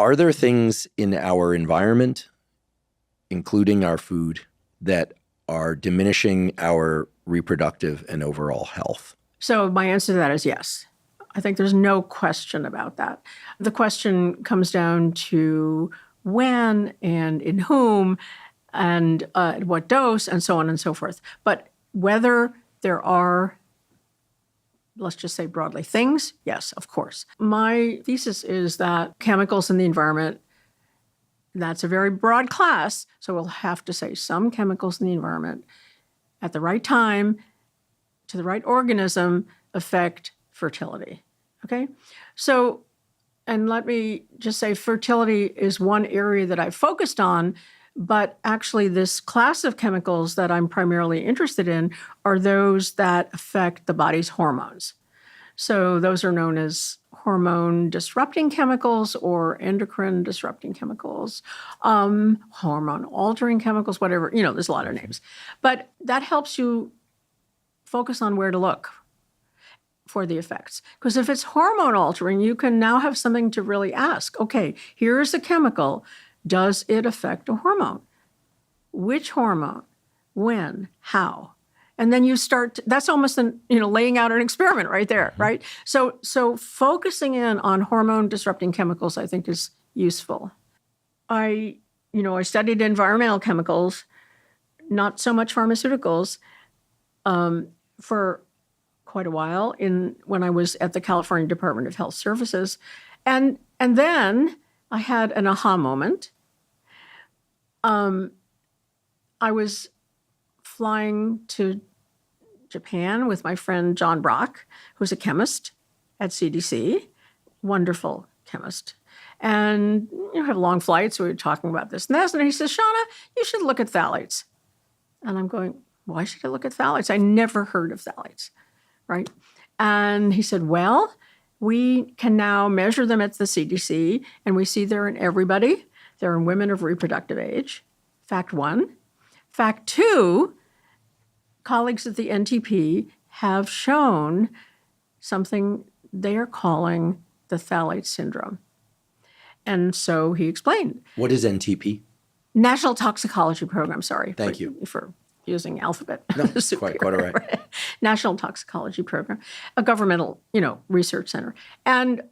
Are there things in our environment, including our food, that are diminishing our reproductive and overall health? So my answer to that is yes. I think there's no question about that. The question comes down to when and in whom and at what dose and so on and so forth. But whether there are, let's just say broadly, things, yes, of course. My thesis is that chemicals in the environment, that's a very broad class, so we'll have to say some chemicals in the environment at the right time to the right organism affect fertility, okay? So, and let me just say fertility is one area that I've focused on, but actually this class of chemicals that I'm primarily interested in are those that affect the body's hormones. So those are known as hormone-disrupting chemicals or endocrine-disrupting chemicals, hormone-altering chemicals, whatever, there's a lot of names. But that helps you focus on where to look for the effects. Because if it's hormone-altering, you can now have something to really ask. Okay, here's a chemical. Does it affect a hormone? Which hormone? When? How? And then you start, that's almost laying out an experiment right there, right? So focusing in on hormone-disrupting chemicals, I think, is useful. I studied environmental chemicals, not so much pharmaceuticals, for quite a while when I was at the California Department of Health Services. And then I had an aha moment. I was flying to Japan with my friend John Brock, who's a chemist at CDC, wonderful chemist. And have long flights, so we were talking about this and that. And he says, Shauna, you should look at phthalates. And I'm going, why should I look at phthalates? I never heard of phthalates, right? And he said, well, we can now measure them at the CDC, and we see they're in everybody. They're in women of reproductive age, fact one. Fact two, colleagues at the NTP have shown something they are calling the phthalate syndrome. And so he explained. What is NTP? National Toxicology Program, sorry. Thank you. For using alphabet. No, quite all right. National Toxicology Program, a governmental, research center. And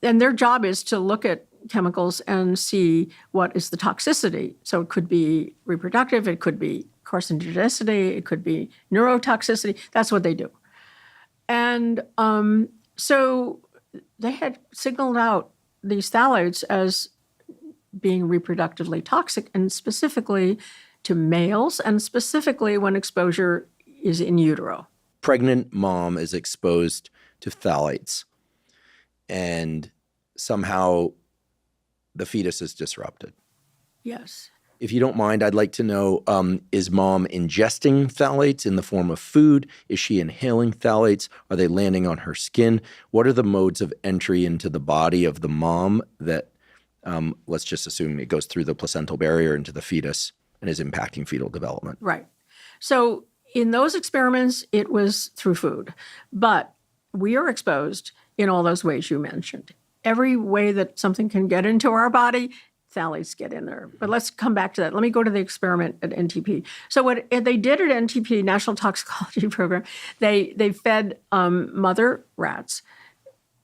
their job is to look at chemicals and see what is the toxicity. So it could be reproductive, it could be carcinogenicity, it could be neurotoxicity. That's what they do. And so they had signaled out these phthalates as being reproductively toxic, and specifically to males, and specifically when exposure is in utero. Pregnant mom is exposed to phthalates, and somehow the fetus is disrupted. Yes. If you don't mind, I'd like to know, is mom ingesting phthalates in the form of food? Is she inhaling phthalates? Are they landing on her skin? What are the modes of entry into the body of the mom that, let's just assume it goes through the placental barrier into the fetus and is impacting fetal development? Right. So in those experiments, it was through food. But we are exposed in all those ways you mentioned. Every way that something can get into our body, phthalates get in there. But let's come back to that. Let me go to the experiment at NTP. So what they did at NTP, National Toxicology Program, they fed mother rats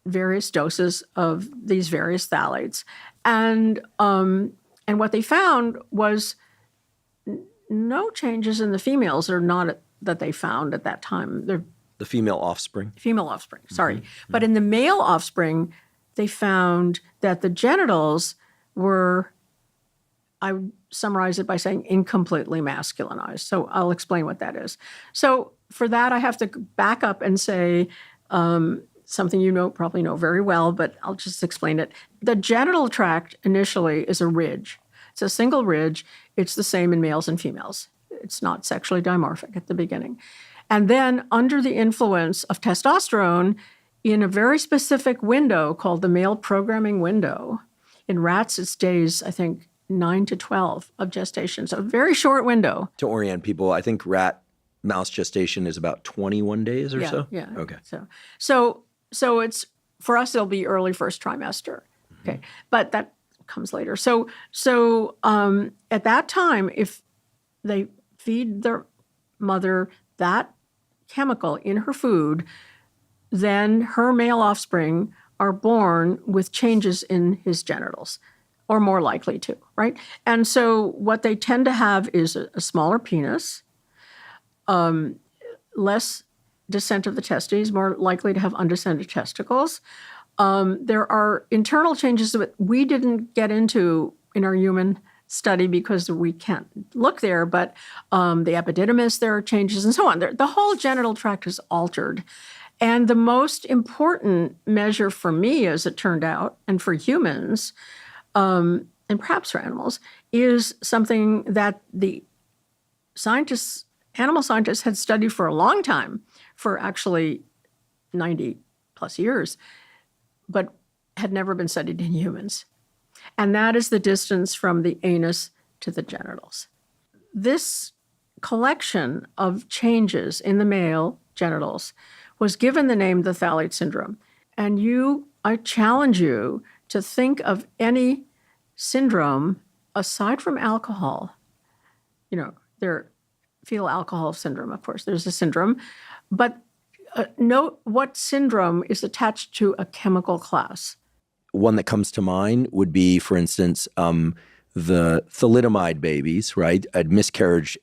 various doses of these various phthalates. And what they found was no changes in the females, or not that they found at that time. They're the female offspring? Female offspring, sorry. Mm-hmm. But in the male offspring, they found that the genitals were, I would summarize it by saying, incompletely masculinized. So I'll explain what that is. So for that, I have to back up and say something probably know very well, but I'll just explain it. The genital tract initially is a ridge. It's a single ridge. It's the same in males and females. It's not sexually dimorphic at the beginning. And then under the influence of testosterone, in a very specific window called the male programming window, in rats, it's days, I think, 9 to 12 of gestation. So a very short window. To orient people, I think mouse gestation is about 21 days or so? Yeah. Okay. So it's, for us, it'll be early first trimester. Okay, but that comes later. So at that time, if they feed their mother that chemical in her food, then her male offspring are born with changes in his genitals, or more likely to, right? And so what they tend to have is a smaller penis, less descent of the testes, more likely to have undescended testicles. There are internal changes that we didn't get into in our human study because we can't look there, but the epididymis, there are changes and so on. The whole genital tract is altered. And the most important measure for me, as it turned out, and for humans, and perhaps for animals, is something that the animal scientists had studied for a long time, for actually 90 plus years, but had never been studied in humans. And that is the distance from the anus to the genitals. This collection of changes in the male genitals was given the name the phthalate syndrome. And I challenge you to think of any syndrome aside from alcohol. There fetal alcohol syndrome, of course, there's a syndrome, but note what syndrome is attached to a chemical class. One that comes to mind would be, for instance, the thalidomide babies, right? A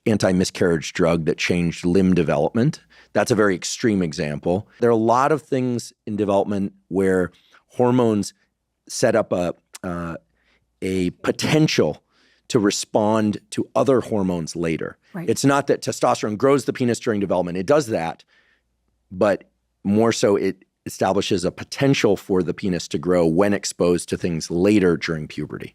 anti-miscarriage drug that changed limb development. That's a very extreme example. There are a lot of things in development where hormones set up a potential to respond to other hormones later. Right. It's not that testosterone grows the penis during development. It does that, but more so it establishes a potential for the penis to grow when exposed to things later during puberty.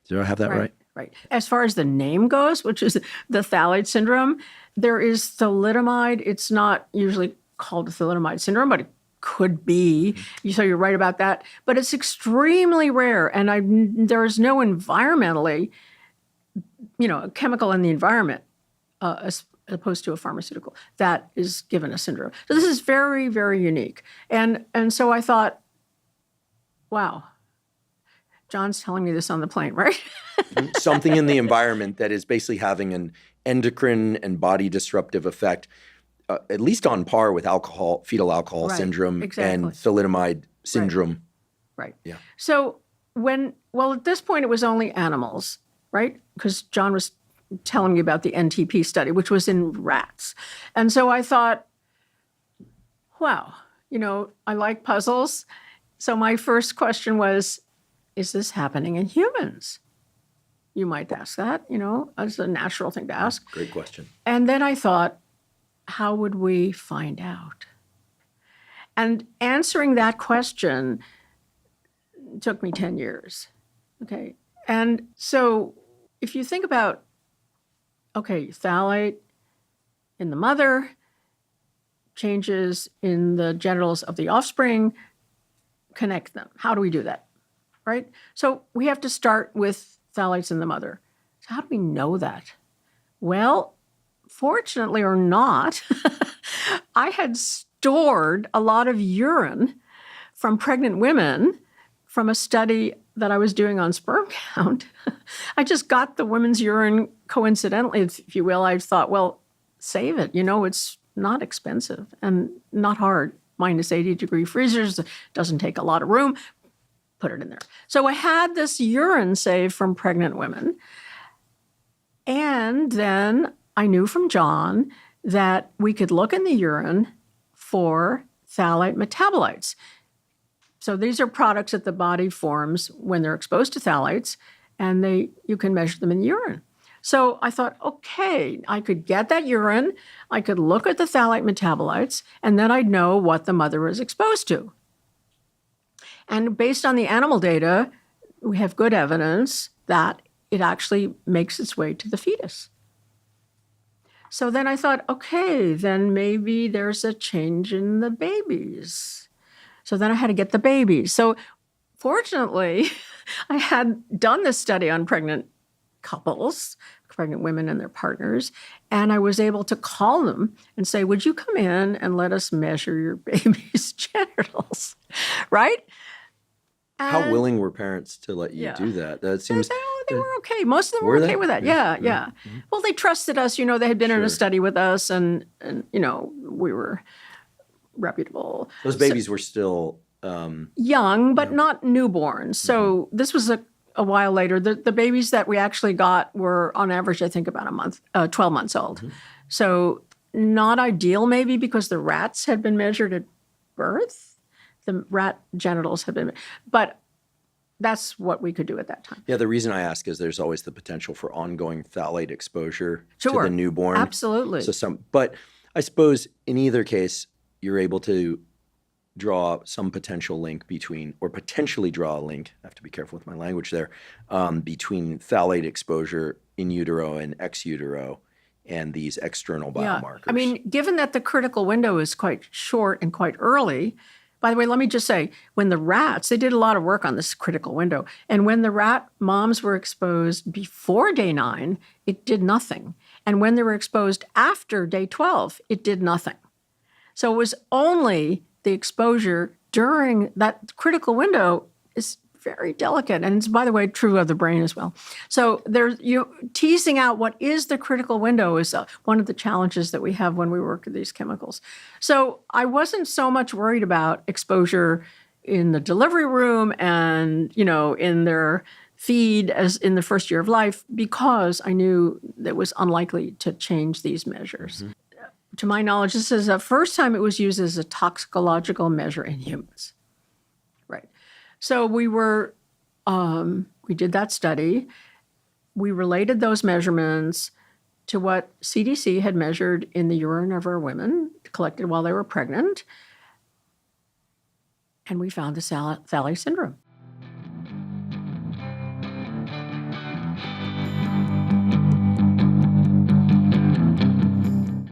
Do I have that right? Right. As far as the name goes, which is the phthalate syndrome, there is thalidomide. It's not usually called thalidomide syndrome, but it could be. So you're right about that. But it's extremely rare, and there is no environmentally, a chemical in the environment, as opposed to a pharmaceutical, that is given a syndrome. So this is very, very unique. And so I thought, wow, John's telling me this on the plane, right? Something in the environment that is basically having an endocrine and body disruptive effect, at least on par with fetal alcohol syndrome and thalidomide syndrome. Right. Yeah. So at this point it was only animals, right? Because John was telling me about the NTP study, which was in rats. And so I thought, wow, I like puzzles. So my first question was, is this happening in humans? You might ask that, as a natural thing to ask. Great question. And then I thought, how would we find out? And answering that question took me 10 years. Okay. And so if you think about, phthalate in the mother, changes in the genitals of the offspring, connect them. How do we do that? Right? So we have to start with phthalates in the mother. So how do we know that? Well, fortunately or not, I had stored a lot of urine from pregnant women from a study that I was doing on sperm count. I just got the women's urine coincidentally, if you will. I thought, well, save it. It's not expensive and not hard. Minus 80-degree freezers, doesn't take a lot of room. Put it in there. So I had this urine saved from pregnant women. And then I knew from John that we could look in the urine for phthalate metabolites. So these are products that the body forms when they're exposed to phthalates, and you can measure them in the urine. So I thought, okay, I could get that urine, I could look at the phthalate metabolites, and then I'd know what the mother was exposed to. And based on the animal data, we have good evidence that it actually makes its way to the fetus. So then I thought, okay, then maybe there's a change in the babies. So then I had to get the babies. So fortunately, I had done this study on pregnant couples, pregnant women and their partners, and I was able to call them and say, would you come in and let us measure your baby's genitals, right? How And willing were parents to let you yeah. do that? That They, seems. they were okay. Most of them Were were they? okay with that. Yeah. Yeah. Mm-hmm. Well, they trusted us. You know, they had been in a Sure. study with us, and we were reputable. Those babies were still Young, but Yeah. not newborns. So this was a while later. The babies that we actually got were on average, I think, about 12 months old. So not ideal, maybe, because the rats had been measured at birth. The rat genitals had been, but that's what we could do at that time. Yeah, the reason I ask is there's always the potential for ongoing phthalate exposure to Sure. the newborn. Absolutely. But I suppose in either case, you're able to draw some potential link between, or potentially draw a link, I have to be careful with my language there, between phthalate exposure in utero and ex utero and these external biomarkers. I mean, given that the critical window is quite short and quite early, by the way, let me just say, when the rats, they did a lot of work on this critical window. And when the rat moms were exposed before day 9, it did nothing. And when they were exposed after day 12, it did nothing. So it was only the exposure during that critical window is very delicate. And it's, by the way, true of the brain as well. So teasing out what is the critical window is one of the challenges that we have when we work with these chemicals. So I wasn't so much worried about exposure in the delivery room and, in their feed as in the first year of life, because I knew that was unlikely to change these measures. To my knowledge, this is the first time it was used as a toxicological measure in humans. Right. So we did that study. We related those measurements to what CDC had measured in the urine of our women collected while they were pregnant. And we found the phthalate syndrome.